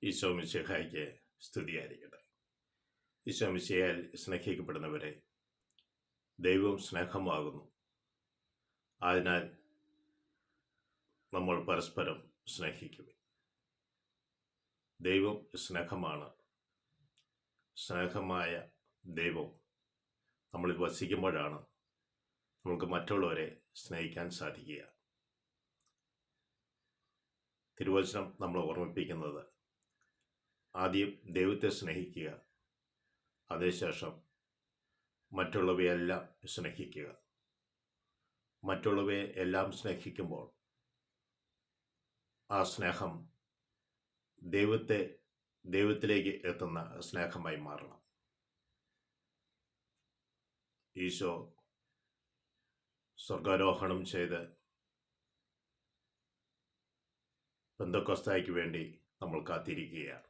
ഈശോ മിശിഹായ്ക്ക് സ്തുതിയായിരിക്കട്ടെ. ഈശോ മിശിഹായിൽ സ്നേഹിക്കപ്പെടുന്നവരെ, ദൈവം സ്നേഹമാകുന്നു. അതിനാൽ നമ്മൾ പരസ്പരം സ്നേഹിക്കുക. ദൈവം സ്നേഹമാണ്. സ്നേഹമായ ദൈവം നമ്മളിൽ വസിക്കുമ്പോഴാണ് നമുക്ക് മറ്റുള്ളവരെ സ്നേഹിക്കാൻ സാധിക്കുക. തിരുവചനം നമ്മൾ ഓർമ്മിപ്പിക്കുന്നത്, ആദ്യം ദൈവത്തെ സ്നേഹിക്കുക, അതിനുശേഷം മറ്റുള്ളവയെല്ലാം സ്നേഹിക്കുക. മറ്റുള്ളവയെ എല്ലാം സ്നേഹിക്കുമ്പോൾ ആ സ്നേഹം ദൈവത്തിലേക്ക് എത്തുന്ന സ്നേഹമായി മാറണം. ഈശോ സ്വർഗാരോഹണം ചെയ്ത് പെന്തക്കോസ്തായ്ക്ക് വേണ്ടി നമ്മൾ കാത്തിരിക്കുകയാണ്.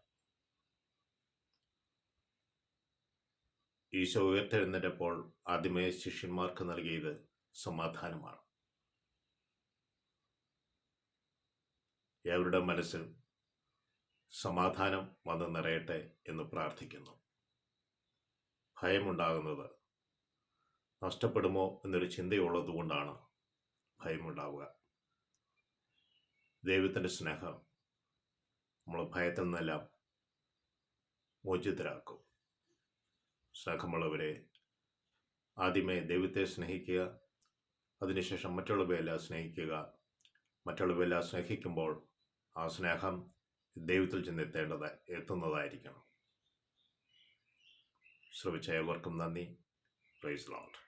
ഈശോ ഉയർത്തെഴുന്നേറ്റപ്പോൾ ആദ്യമേ ശിഷ്യന്മാർക്ക് നൽകിയത് സമാധാനമാണ്. അവരുടെ മനസ്സിൽ സമാധാനം വന്ന് നിറയട്ടെ എന്ന് പ്രാർത്ഥിക്കുന്നു. ഭയമുണ്ടാകുന്നത് നഷ്ടപ്പെടുമോ എന്നൊരു ചിന്തയുള്ളത് കൊണ്ടാണ് ഭയമുണ്ടാവുക. ദൈവത്തിൻ്റെ സ്നേഹം നമ്മൾ ഭയത്തിൽ നിന്നെല്ലാം മോചിതരാക്കും. സ്നേഹമുള്ളവരെ, ആദ്യമേ ദൈവത്തെ സ്നേഹിക്കുക, അതിനുശേഷം മറ്റുള്ളവയെല്ലാം സ്നേഹിക്കുക. മറ്റുള്ളവയെല്ലാം സ്നേഹിക്കുമ്പോൾ ആ സ്നേഹം ദൈവത്തിൽ ചെന്നെത്തേണ്ടത് എത്തുന്നതായിരിക്കണം. ശ്രവിച്ച ഏവർക്കും നന്ദി. Praise the Lord.